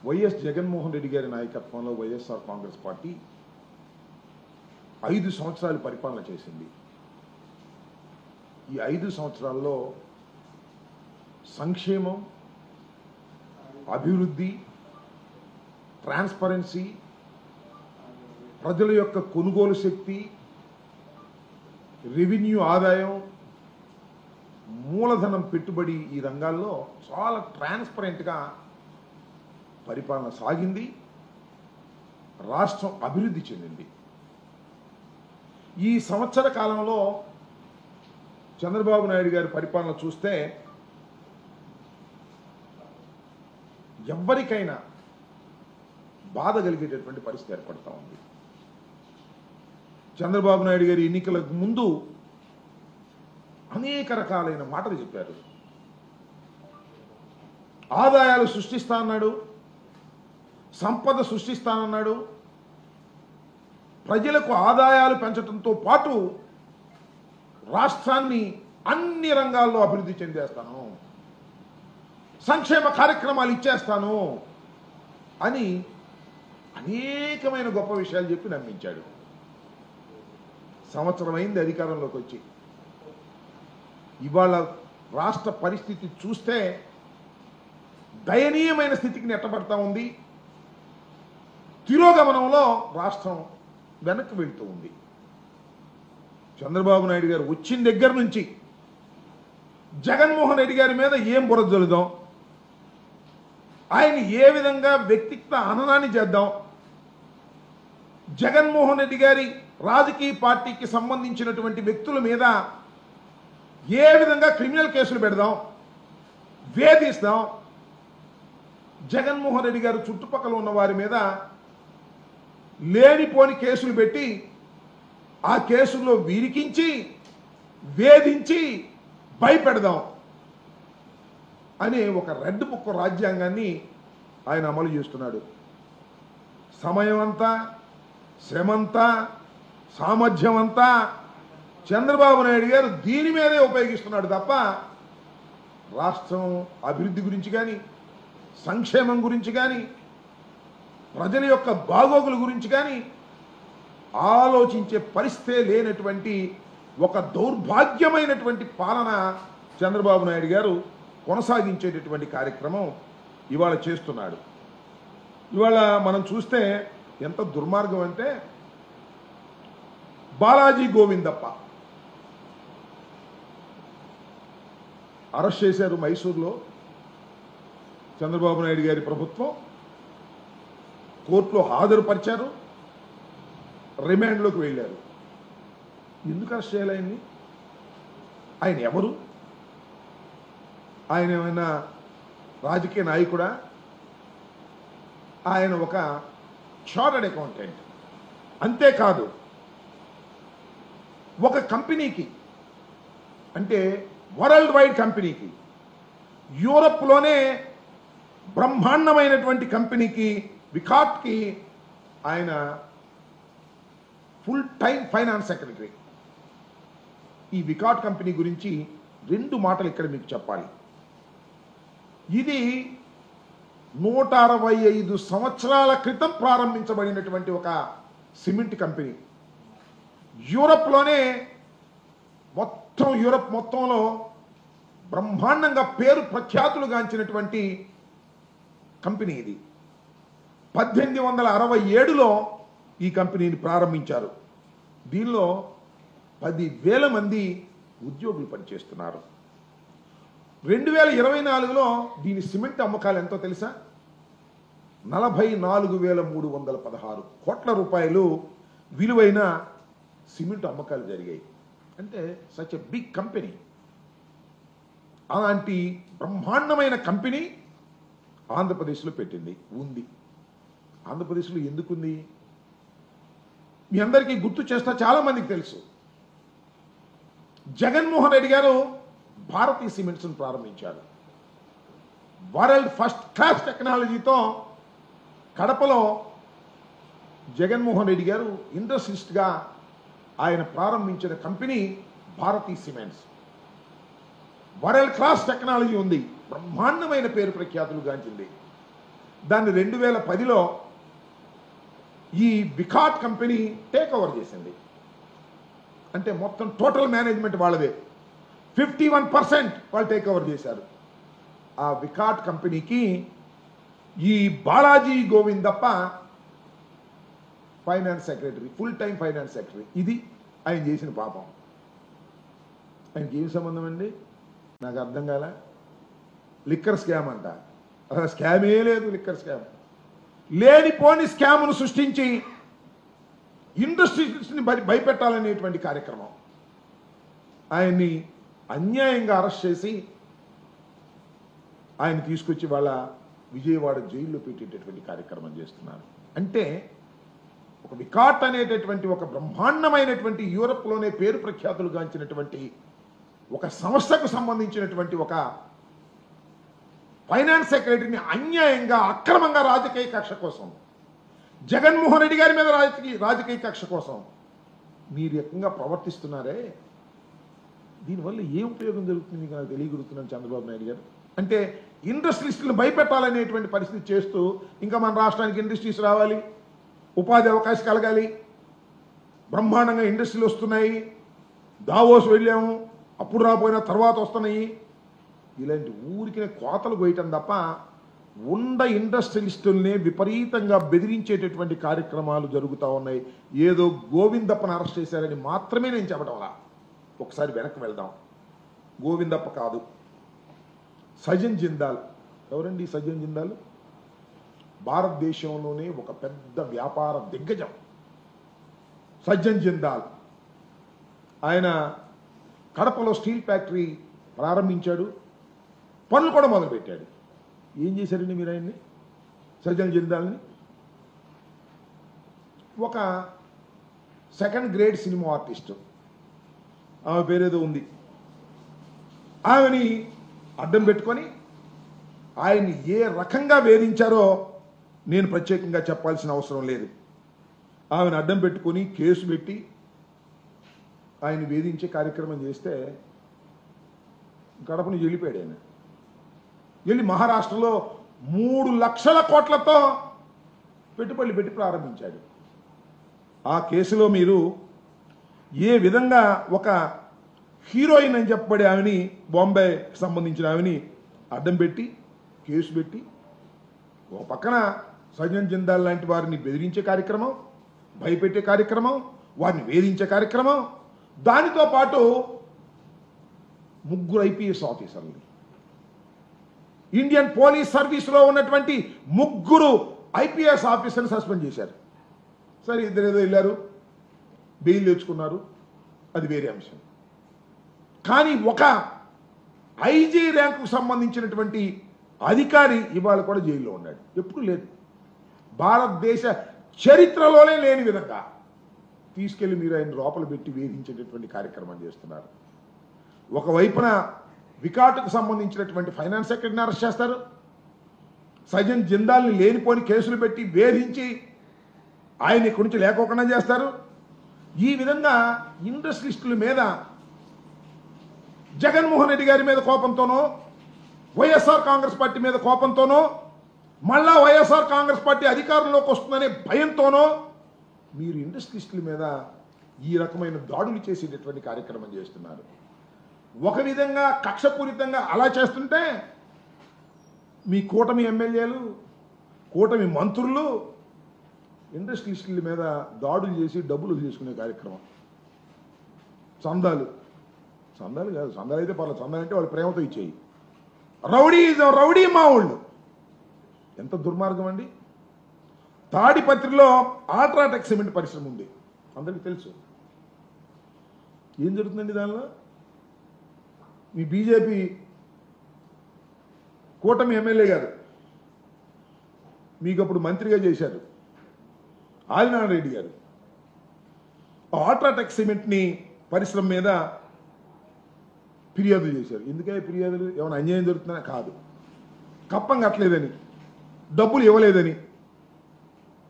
YS Jaganmohan Reddy గారి నాయకత్వంలో YSR Congress party 5 సంవత్సరాలు పరిపాలన చేసింది. ఈ 5 సంవత్సరాల్లో సంక్షేమం, అభివృద్ధి, ట్రాన్స్పరెన్సీ, ప్రజల యొక్క కొనుగోలు శక్తి, రెవెన్యూ ఆదాయం, మూలధనం పెట్టుబడి ఈ రంగాల్లో చాలా ట్రాన్స్పరెంట్గా పరిపాలన సాగింది. రాష్ట్రం అభివృద్ధి చెందింది. ఈ సంవత్సర కాలంలో చంద్రబాబు నాయుడు గారి పరిపాలన చూస్తే ఎవ్వరికైనా బాధ కలిగేటటువంటి పరిస్థితి ఏర్పడతా ఉంది. చంద్రబాబు నాయుడు గారి ఎన్నికలకు ముందు అనేక రకాలైన మాటలు చెప్పారు. ఆదాయాలు సృష్టిస్తా అన్నాడు, సంపద సృష్టిస్తానన్నాడు, ప్రజలకు ఆదాయాలు పెంచడంతో పాటు రాష్ట్రాన్ని అన్ని రంగాల్లో అభివృద్ధి చెందేస్తాను, సంక్షేమ కార్యక్రమాలు ఇచ్చేస్తాను అని అనేకమైన గొప్ప విషయాలు చెప్పి నమ్మించాడు. సంవత్సరం అయింది అధికారంలోకి వచ్చి. ఇవాళ రాష్ట్ర పరిస్థితి చూస్తే దయనీయమైన స్థితికి నెట్టబడతా ఉంది. తిరోగమనంలో రాష్ట్రం వెనక్కి వెళ్తూ ఉంది. చంద్రబాబు నాయుడు గారు వచ్చిన దగ్గర నుంచి జగన్మోహన్ రెడ్డి గారి మీద ఏం బురద జల్లుదాం, ఆయన ఏ విధంగా వ్యక్తిగత హననాన్ని చేద్దాం, జగన్మోహన్ రెడ్డి గారి రాజకీయ పార్టీకి సంబంధించినటువంటి వ్యక్తుల మీద ఏ విధంగా క్రిమినల్ కేసులు పెడదాం, వేధిస్తాం, జగన్మోహన్ రెడ్డి గారు చుట్టుపక్కల ఉన్న వారి మీద లేనిపోని కేసులు పెట్టి ఆ కేసుల్లో విరికించి వేధించి భయపెడదాం అనే ఒక రెడ్ బుక్ రాజ్యాంగాన్ని ఆయన అమలు చేస్తున్నాడు. సమయం అంతా, శ్రమంతా, సామర్థ్యం అంతా చంద్రబాబు నాయుడు గారు దీని మీదే ఉపయోగిస్తున్నాడు తప్ప రాష్ట్రం అభివృద్ధి గురించి కానీ, సంక్షేమం గురించి కానీ, ప్రజల యొక్క బాగోగుల గురించి కానీ ఆలోచించే పరిస్థితే లేనటువంటి ఒక దౌర్భాగ్యమైనటువంటి పాలన చంద్రబాబు నాయుడు గారు కొనసాగించేటటువంటి కార్యక్రమం ఇవాళ చేస్తున్నాడు. ఇవాళ మనం చూస్తే ఎంత దుర్మార్గం అంటే, బాలాజీ గోవిందప్ప అరెస్ట్ చేశారు మైసూరులో. చంద్రబాబు నాయుడు గారి ప్రభుత్వం కోర్టులో హాజరుపరిచారు, రిమాండ్లోకి వెళ్ళారు. ఎందుకు అరెస్ట్ చేయాలి ఆయన్ని? ఆయన ఎవరు? ఆయన ఏమైనా రాజకీయ నాయకుడా? ఆయన ఒక చార్టర్డ్ అకౌంటెంట్. అంతేకాదు, ఒక కంపెనీకి, అంటే వరల్డ్ వైడ్ కంపెనీకి, యూరప్లోనే బ్రహ్మాండమైనటువంటి కంపెనీకి, వికాట్కి ఆయన ఫుల్ టైం ఫైనాన్స్ సెక్రటరీ. ఈ వికాట్ కంపెనీ గురించి 2 మాటలు ఇక్కడ మీకు చెప్పాలి. ఇది 165 సంవత్సరాల క్రితం ప్రారంభించబడినటువంటి ఒక సిమెంట్ కంపెనీ. యూరప్లోనే యూరప్ మొత్తంలో బ్రహ్మాండంగా పేరు ప్రఖ్యాతులు గాంచినటువంటి కంపెనీ ఇది. 1867లో ఈ కంపెనీని ప్రారంభించారు. దీనిలో 10,000 మంది ఉద్యోగులు పనిచేస్తున్నారు. 2024లో దీని సిమెంట్ అమ్మకాలు ఎంతో తెలుసా? 44,316 కోట్ల రూపాయలు విలువైన సిమెంట్ అమ్మకాలు జరిగాయి. అంటే సచ్ ఎ బిగ్ కంపెనీ. అలాంటి బ్రహ్మాండమైన కంపెనీ ఆంధ్రప్రదేశ్లో ఉంది. ఆంధ్రప్రదేశ్లో ఎందుకుంది? మీ అందరికీ గుర్తు చేస్తా, చాలా మందికి తెలుసు. జగన్మోహన్ రెడ్డి గారు భారతీయ సిమెంట్స్ను ప్రారంభించారు. వరల్డ్ ఫస్ట్ క్లాస్ టెక్నాలజీతో కడపలో జగన్మోహన్ రెడ్డి గారు ఇండస్ట్రియలిస్ట్గా ఆయన ప్రారంభించిన కంపెనీ భారతీయ సిమెంట్స్. వరల్డ్ క్లాస్ టెక్నాలజీ ఉంది, బ్రహ్మాండమైన పేరు ప్రఖ్యాతులు గాంచింది. దాన్ని 2010లో ఈ వికాట్ కంపెనీ టేక్ ఓవర్ చేసింది. అంటే మొత్తం టోటల్ మేనేజ్మెంట్ వాళ్ళదే. 51% వాళ్ళు టేక్ ఓవర్ చేశారు. ఆ వికాట్ కంపెనీకి ఈ Balaji Govindappa finance secretary, full time finance secretary. ఇది ఆయన చేసిన పాపం. ఆయనకి ఏం సంబంధం అండి? నాకు అర్థం కాలే. లిక్కర్ స్కామ్ అంట. అసలు స్కామే లేదు. లిక్కర్ స్కామ్ లేనిపోని స్కామ్ను సృష్టించి ఇండస్ట్రీస్ని భయపెట్టాలనేటువంటి కార్యక్రమం. ఆయన్ని అన్యాయంగా అరెస్ట్ చేసి ఆయన తీసుకొచ్చి వాళ్ళ విజయవాడ జైల్లో పెట్టేటటువంటి కార్యక్రమం చేస్తున్నారు. అంటే ఒక వికాట్ అనేటటువంటి ఒక బ్రహ్మాండమైనటువంటి యూరప్లోనే పేరు ప్రఖ్యాతులు గాంచినటువంటి ఒక సంస్థకు సంబంధించినటువంటి ఒక ఫైనాన్స్ సెక్రటరీని అన్యాయంగా అక్రమంగా రాజకీయ కక్ష కోసం, జగన్మోహన్ రెడ్డి గారి మీద రాజకీయ కక్ష కోసం మీరు రకంగా ప్రవర్తిస్తున్నారే, దీనివల్ల ఏ ఉపయోగం జరుగుతుంది మీకు నాకు తెలియగలుగుతున్నాను చంద్రబాబు నాయుడు గారు. అంటే ఇండస్ట్రీస్లను భయపెట్టాలనేటువంటి పరిస్థితి చేస్తూ ఇంకా మన రాష్ట్రానికి ఇండస్ట్రీస్ రావాలి, ఉపాధి అవకాశం కలగాలి, బ్రహ్మాండంగా ఇండస్ట్రీలు వస్తున్నాయి, దావోస్ వెళ్ళాము అప్పుడు రాపోయినా తర్వాత వస్తున్నాయి, ఇలాంటి ఊరికి కోతలు కోయటం తప్ప ఉండ ఇండస్ట్రియలిస్టుల్ని విపరీతంగా బెదిరించేటటువంటి కార్యక్రమాలు జరుగుతూ ఉన్నాయి. ఏదో గోవిందప్పని అరెస్ట్ చేశారని మాత్రమే నేను చెప్పడంలా. ఒకసారి వెనక్కి వెళ్దాం. గోవిందప్ప కాదు, సజన్ జిందాల్. ఎవరండి సజన్ జిందాల్? భారతదేశంలోనే ఒక పెద్ద వ్యాపార దిగ్గజం సజ్జన్ జిందాల్. ఆయన కడపలో స్టీల్ ఫ్యాక్టరీ ప్రారంభించాడు, పనులు కూడా మొదలుపెట్టాడు. ఏం చేశారండి మీరు ఆయన్ని? సజ్జన్ జిందాల్ని ఒక సెకండ్ గ్రేడ్ సినిమా ఆర్టిస్టు, ఆమె పేరేదో ఉంది, ఆమెని అడ్డం పెట్టుకొని ఆయన్ని ఏ రకంగా వేధించారో నేను ప్రత్యేకంగా చెప్పాల్సిన అవసరం లేదు. ఆమెను అడ్డం పెట్టుకొని కేసు పెట్టి ఆయన వేధించే కార్యక్రమం చేస్తే కడప నుంచి వెళ్ళిపోయాడు. ఆయన వెళ్ళి మహారాష్ట్రలో 3 లక్షల కోట్లతో పెట్టుబడులు పెట్టి ప్రారంభించాడు. ఆ కేసులో మీరు ఏ విధంగా ఒక హీరోయిన్ అని చెప్పబడే ఆమెని, బాంబేకి సంబంధించిన ఆమెని అడ్డం పెట్టి కేసు పెట్టి, ఒక పక్కన సజ్జన్ జిందాల్ లాంటి వారిని బెదిరించే కార్యక్రమం, భయపెట్టే కార్యక్రమం, వారిని వేధించే కార్యక్రమం, దానితో పాటు 3 ఐపీఎస్ ఆఫీసర్లు, ఇండియన్ పోలీస్ సర్వీస్లో ఉన్నటువంటి 3 ఐపీఎస్ ఆఫీసర్ని సస్పెండ్ చేశారు. సరే, ఇద్దరు ఏదో వెళ్ళారు, బెయిల్ తెచ్చుకున్నారు, అది వేరే అంశం. కానీ ఒక ఐజీ ర్యాంకుకు సంబంధించినటువంటి అధికారి ఇవాళ కూడా జైల్లో ఉన్నాడు. ఎప్పుడు లేదు, భారతదేశ చరిత్రలోనే లేని విధంగా తీసుకెళ్లి మీరు ఆయన లోపల పెట్టి వేధించేటటువంటి కార్యక్రమం చేస్తున్నారు. ఒకవైపున వికాట్కు సంబంధించినటువంటి ఫైనాన్స్ సెక్రటరీని అరెస్ట్ చేస్తారు, సజ్జన్ జిందాల్ని లేనిపోని కేసులు పెట్టి వేధించి ఆయన ఇక్కడి నుంచి లేకోకుండా చేస్తారు. ఈ విధంగా ఇండస్ట్రియలిస్టుల మీద, జగన్మోహన్ రెడ్డి గారి మీద కోపంతోనో, వైఎస్ఆర్ కాంగ్రెస్ పార్టీ మీద కోపంతోనో, మళ్ళా వైఎస్ఆర్ కాంగ్రెస్ పార్టీ అధికారంలోకి వస్తుందనే భయంతోనో మీరు ఇండస్ట్రియలిస్టుల మీద ఈ రకమైన దాడులు చేసేటటువంటి కార్యక్రమం చేస్తున్నారు. ఒక విధంగా కక్షపూరితంగా అలా చేస్తుంటే మీ కూటమి ఎమ్మెల్యేలు, కూటమి మంత్రులు ఇండస్ట్రియలిస్టుల మీద దాడులు చేసి డబ్బులు తీసుకునే కార్యక్రమం. చందాలు కాదు, చందాలు అయితే పర్లేదు, చందాలు అంటే వాళ్ళు ప్రేమతో ఇచ్చేయి. రౌడీ మావుళ్ళు. ఎంత దుర్మార్గం అండి. తాడిపత్రిలో అల్ట్రాటెక్ సిమెంట్ పరిశ్రమ ఉంది, అందరికీ తెలుసు. ఏం జరుగుతుందండి దానిలో? మీ బీజేపీ కూటమి ఎమ్మెల్యే గారు మీకు అప్పుడు మంత్రిగా చేశారు, ఆదినారాయణ రెడ్డి గారు. అల్ట్రాటెక్ సిమెంట్ని పరిశ్రమ మీద ఫిర్యాదులు చేశారు. ఎందుకే ఫిర్యాదులు? ఏమైనా అన్యాయం జరుగుతుందా? కాదు, కప్పం కట్టలేదని, డబ్బులు ఇవ్వలేదని,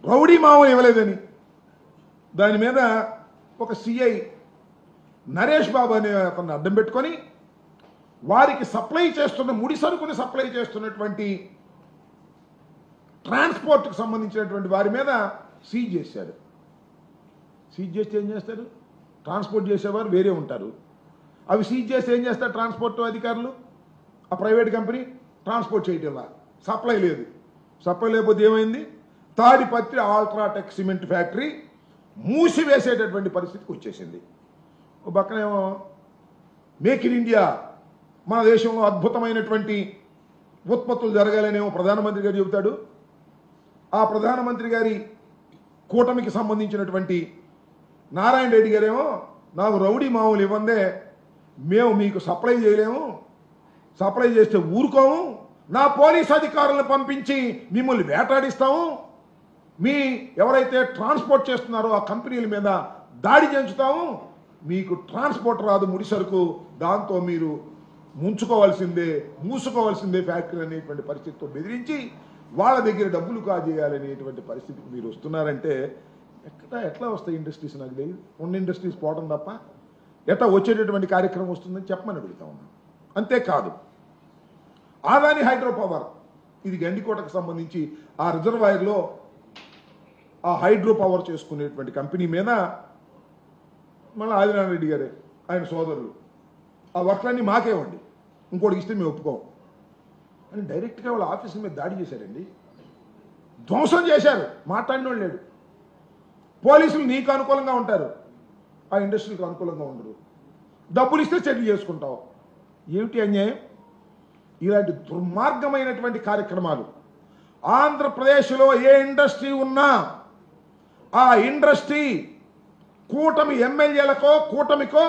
రౌడీ మామూలు ఇవ్వలేదని, దాని మీద ఒక సిఐ నరేష్ బాబు అనే అతన్ని అడ్డం పెట్టుకొని వారికి సప్లై చేస్తున్న ముడి సరుకుని సప్లై చేస్తున్నటువంటి ట్రాన్స్పోర్ట్కి సంబంధించినటువంటి వారి మీద సీజ్ చేశాడు. సీజ్ చేస్తే ఏం చేస్తారు? ట్రాన్స్పోర్ట్ చేసేవారు వేరే ఉంటారు. అవి సీజ్ చేస్తే ఏం చేస్తారు ట్రాన్స్పోర్ట్ అధికారులు? ఆ ప్రైవేట్ కంపెనీ ట్రాన్స్పోర్ట్ చేయటంలా, సప్లై లేదు. సప్లై లేకపోతే ఏమైంది? తాడిపత్రి అల్ట్రాటెక్ సిమెంట్ ఫ్యాక్టరీ మూసివేసేటటువంటి పరిస్థితికి వచ్చేసింది. ఓ పక్కనేమో మేక్ ఇన్ ఇండియా, మన దేశంలో అద్భుతమైనటువంటి ఉత్పత్తులు జరగాలనేమో ప్రధానమంత్రి గారు చెబుతాడు. ఆ ప్రధానమంత్రి గారి కూటమికి సంబంధించినటువంటి నారాయణ రెడ్డి గారేమో, నాకు రౌడీ మామూలు ఇవ్వందే, మేము మీకు సప్లై చేయలేము, సప్లై చేస్తే ఊరుకోము, నా పోలీస్ అధికారులను పంపించి మిమ్మల్ని వేటాడిస్తాము, మీ ఎవరైతే ట్రాన్స్పోర్ట్ చేస్తున్నారో ఆ కంపెనీల మీద దాడి చేయించుతాము, మీకు ట్రాన్స్పోర్ట్ రాదు ముడి సరుకు, దాంతో మీరు మూసుకోవాల్సిందే ఫ్యాక్టరీ అనేటువంటి పరిస్థితితో బెదిరించి వాళ్ళ దగ్గర డబ్బులు కాజేయాలనేటువంటి పరిస్థితికి మీరు వస్తున్నారంటే ఎట్లా వస్తాయి ఇండస్ట్రీస్? నాకు తెలియదు. ఉన్న ఇండస్ట్రీస్ పోవడం తప్ప ఎట్లా వచ్చేటటువంటి కార్యక్రమం వస్తుందని చెప్పమని అడుగుతా ఉన్నాను. అంతేకాదు, ఆదాని హైడ్రో పవర్, ఇది గండికోటకు సంబంధించి ఆ రిజర్వాయర్లో ఆ హైడ్రో పవర్ చేసుకునేటువంటి కంపెనీ మీద మళ్ళీ ఆదినారాయణ రెడ్డి గారే ఆయన సోదరులు ఆ వర్క్లన్నీ మాకేవ్వండి, ఇంకోటికి ఇస్తే మేము ఒప్పుకోం అని డైరెక్ట్గా వాళ్ళ ఆఫీసుల మీద దాడి చేశారండి. ధ్వంసం చేశారు. మాట్లాడిన వాళ్ళు లేడు. పోలీసులు నీకు అనుకూలంగా ఉంటారు, ఆ ఇండస్ట్రీకి అనుకూలంగా ఉండరు. డబ్బులు ఇస్తే సెటిల్ చేసుకుంటావు. ఏమిటి అన్యాయం? ఇలాంటి దుర్మార్గమైనటువంటి కార్యక్రమాలు ఆంధ్రప్రదేశ్లో ఏ ఇండస్ట్రీ ఉన్నా ఆ ఇండస్ట్రీ కూటమి ఎమ్మెల్యేలకో కూటమికో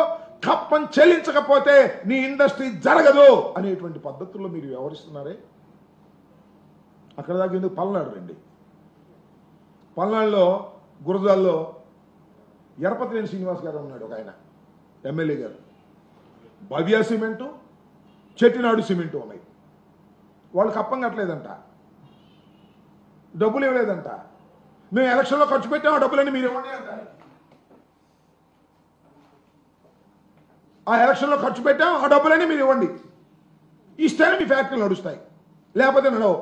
కప్పం చెల్లించకపోతే నీ ఇండస్ట్రీ జరగదు అనేటువంటి పద్ధతుల్లో మీరు వ్యవహరిస్తున్నారే. అక్కడ దాకా ఎందుకు పల్నాడు రండి. పల్నాడులో గురజాల్లో ఎరపతినేని శ్రీనివాస్ గారు ఉన్నాడు, ఒక ఆయన ఎమ్మెల్యే గారు. భవ్య సిమెంటు, చెట్టినాడు సిమెంటు ఉన్నాయి. వాళ్ళు కప్పం కట్టలేదంట, డబ్బులు ఇవ్వలేదంట. మేము ఎలక్షన్లో ఖర్చు పెట్టాం, ఆ డబ్బులన్నీ మీరు ఇవ్వండి అంటారు. ఆ ఎలక్షన్లో ఖర్చు పెట్టాం, ఆ డబ్బులన్నీ మీరు ఇవ్వండి, ఇస్తేనే మీ ఫ్యాక్టరీలు నడుస్తాయి, లేకపోతే నడవు.